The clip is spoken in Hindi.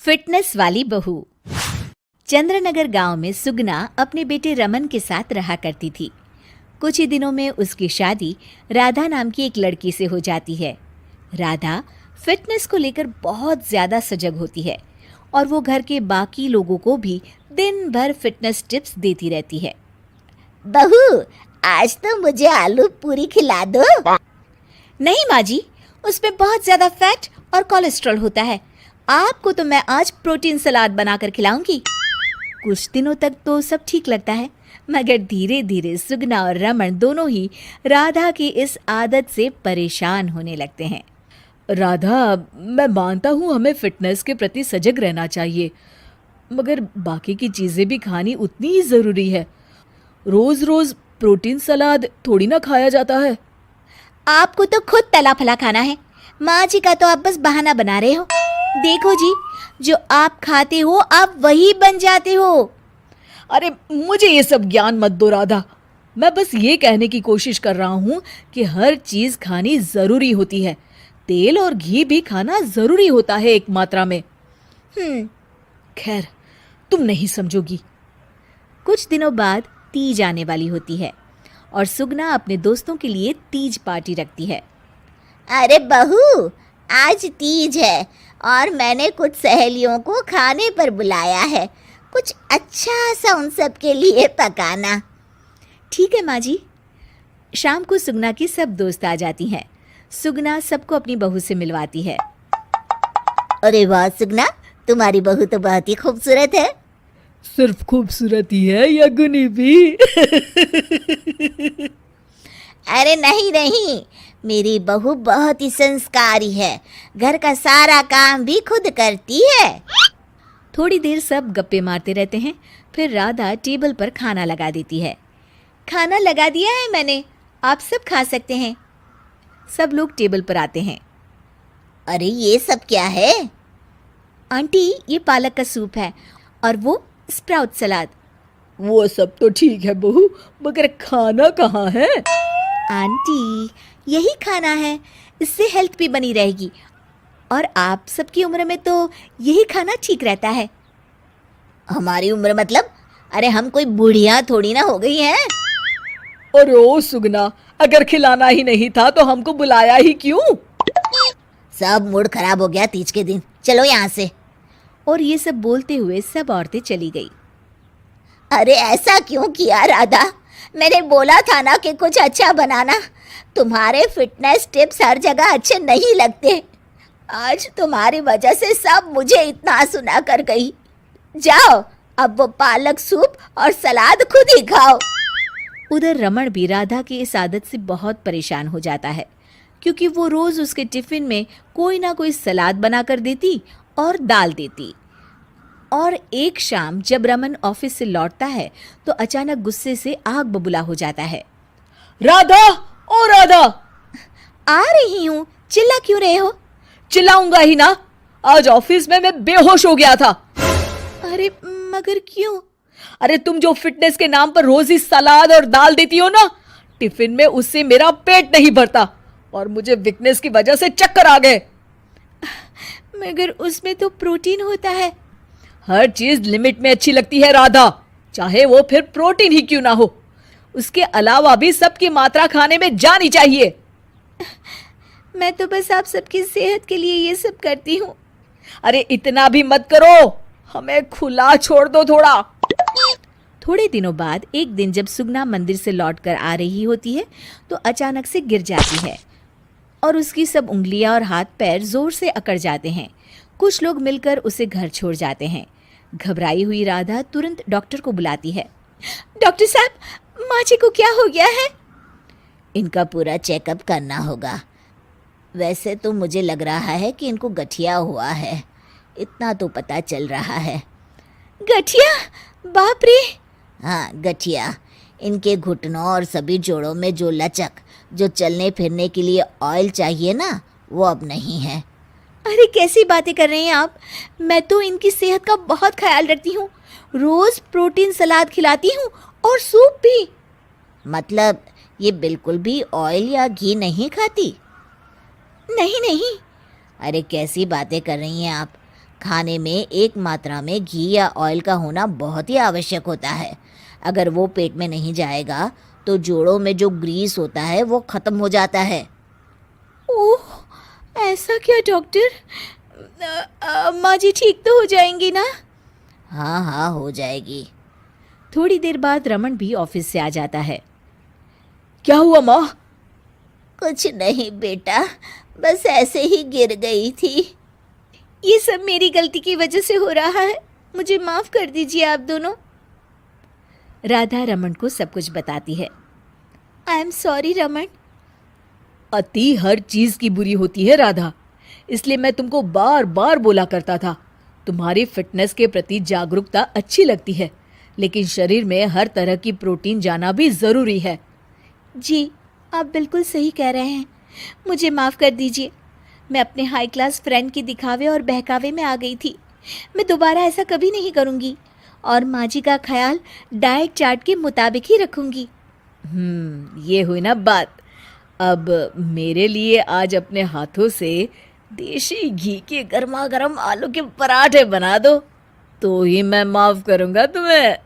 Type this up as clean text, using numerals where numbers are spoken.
फिटनेस वाली बहू। चंद्रनगर गांव में सुगना अपने बेटे रमन के साथ रहा करती थी। कुछ ही दिनों में उसकी शादी राधा नाम की एक लड़की से हो जाती है। राधा फिटनेस को लेकर बहुत ज्यादा सजग होती है और वो घर के बाकी लोगों को भी दिन भर फिटनेस टिप्स देती रहती है। बहू, आज तो मुझे आलू पूरी खिला दो। नहीं माँ जी, उसमें बहुत ज्यादा फैट और कोलेस्ट्रॉल होता है। आपको तो मैं आज प्रोटीन सलाद बनाकर खिलाऊंगी। कुछ दिनों तक तो सब ठीक लगता है, मगर धीरे धीरे सुगना और रमन दोनों ही राधा की इस आदत से परेशान होने लगते हैं। राधा, मैं मानता हूँ हमें फिटनेस के प्रति सजग रहना चाहिए, मगर बाकी की चीज़ें भी खानी उतनी ही ज़रूरी है। रोज़ रोज़ प्रोटीन सलाद थोड़ी ना खाया जाता है। आपको तो खुद तला फला खाना है, माँ जी का तो आप बस बहाना बना रहे हो। देखो जी, जो आप खाते हो आप वही बन जाते हो। अरे मुझे ये सब ज्ञान मत दो राधा, मैं बस ये कहने की कोशिश कर रहा हूँ कि हर चीज़ खानी ज़रूरी होती है। तेल और घी भी खाना ज़रूरी होता है एक मात्रा में। खैर, तुम नहीं समझोगी। कुछ दिनों बाद तीज आने वाली होती है और सुगना अपने दोस्तों के लिए तीज पार्टी रखती है। अरे बहू, आज तीज है और मैंने कुछ सहेलियों को खाने पर बुलाया है। कुछ अच्छा सा उन सब के लिए पकाना। ठीक है माँ जी। शाम को सुगना की सब दोस्त आ जाती हैं। सुगना सबको अपनी बहू से मिलवाती है। अरे वाह सुगना, तुम्हारी बहू तो बहुत ही खूबसूरत है। सिर्फ खूबसूरत ही है या गुनी भी? अरे नहीं नहीं, मेरी बहू बहुत ही संस्कारी है। घर का सारा काम भी खुद करती है। थोड़ी देर सब गप्पे मारते रहते हैं। फिर राधा टेबल पर खाना लगा देती है। खाना लगा दिया है मैंने, आप सब खा सकते हैं। सब लोग टेबल पर आते हैं। अरे ये सब क्या है? आंटी, ये पालक का सूप है और वो स्प्राउट सलाद। वो सब तो ठीक है बहू, मगर खाना कहाँ है? आंटी, यही खाना है, इससे हेल्थ भी बनी रहेगी और आप सबकी उम्र में तो यही खाना ठीक रहता है। हमारी उम्र मतलब? अरे हम कोई बुढ़िया थोड़ी ना हो गई हैं। और ओ सुगना, अगर खिलाना ही नहीं था तो हमको बुलाया ही क्यों? सब मूड खराब हो गया तीज के दिन, चलो यहाँ से। और ये सब बोलते हुए सब औरतें चली गई। अरे ऐसा क्यों किया राधा? मैंने बोला था ना कि कुछ अच्छा बनाना। तुम्हारे फिटनेस टिप्स हर जगह अच्छे नहीं लगते। आज तुम्हारी वजह से सब मुझे इतना सुना कर गई। जाओ, अब वो पालक सूप और सलाद खुद ही खाओ। उधर रमन भी राधा की इस आदत से बहुत परेशान हो जाता है, क्योंकि वो रोज उसके टिफिन में कोई ना कोई सलाद बनाकर देती और दाल देती। और एक शाम जब रमन ऑफिस से लौटता है तो अचानक गुस्से से आग बबूला हो जाता है। राधा, ओ राधा! आ रही हूँ, चिल्ला क्यों रहे हो? चिल्लाऊंगा ही ना, आज ऑफिस में मैं बेहोश हो गया था। अरे मगर क्यों? अरे तुम जो फिटनेस के नाम पर रोज ही सलाद और दाल देती हो ना, टिफिन में उससे मेरा पेट नहीं भरता और मुझे वीकनेस की वजह से चक्कर आ गए। मगर उसमें तो प्रोटीन होता है। हर चीज लिमिट में अच्छी लगती है राधा, चाहे वो फिर प्रोटीन ही क्यों ना हो। उसके अलावा भी सबकी मात्रा खाने में जानी चाहिए। मैं तो बस आप सबकी सेहत के लिए ये सब करती हूँ। अरे इतना भी मत करो, हमें खुला छोड़ दो थोड़ा। थोड़े दिनों बाद एक दिन जब सुगना मंदिर से लौटकर आ रही होती है तो अचानक से गिर जाती है और उसकी सब उंगलियां और हाथ पैर जोर से अकड़ जाते हैं। कुछ लोग मिलकर उसे घर छोड़ जाते हैं। घबराई हुई राधा तुरंत डॉक्टर को बुलाती है। डॉक्टर साहब, माँ जी को क्या हो गया है? इनका पूरा चेकअप करना होगा। वैसे तो मुझे लग रहा है कि इनको गठिया हुआ है, इतना तो पता चल रहा है। गठिया? बाप रे! हाँ, गठिया। इनके घुटनों और सभी जोड़ों में जो लचक, जो चलने फिरने के लिए ऑयल चाहिए ना, वो अब नहीं है। अरे कैसी बातें कर रहे हैं आप? मैं तो इनकी सेहत का बहुत ख्याल रखती हूँ, रोज प्रोटीन सलाद खिलाती हूँ और सूप भी। मतलब ये बिल्कुल भी ऑयल या घी नहीं खाती? नहीं नहीं। अरे कैसी बातें कर रही हैं आप? खाने में एक मात्रा में घी या ऑयल का होना बहुत ही आवश्यक होता है। अगर वो पेट में नहीं जाएगा तो जोड़ों में जो ग्रीस होता है वो खत्म हो जाता है। ओह, ऐसा क्या डॉक्टर? माँ जी ठीक तो हो जाएंगी ना? हाँ हाँ, हो जाएगी। थोड़ी देर बाद रमन भी ऑफिस से आ जाता है। क्या हुआ माँ? कुछ नहीं बेटा, बस ऐसे ही गिर गई थी। ये सब मेरी गलती की वजह से हो रहा है, मुझे माफ कर दीजिए आप दोनों। राधा रमन को सब कुछ बताती है। I am sorry Raman. अति हर चीज की बुरी होती है राधा, इसलिए मैं तुमको बार बार बोला करता था। तुम्हारी फिटनेस के प्रति जागरूकता अच्छी लगती है, लेकिन शरीर में हर तरह की प्रोटीन जाना भी जरूरी है। जी, आप बिल्कुल सही कह रहे हैं, मुझे माफ़ कर दीजिए। मैं अपने हाई क्लास फ्रेंड के दिखावे और बहकावे में आ गई थी। मैं दोबारा ऐसा कभी नहीं करूँगी और माँ जी का ख्याल डाइट चार्ट के मुताबिक ही रखूँगी। ये हुई ना बात। अब मेरे लिए आज अपने हाथों से देशी घी के गर्मा गर्म आलू के पराठे बना दो, तो ही मैं माफ करूंगा तुम्हें।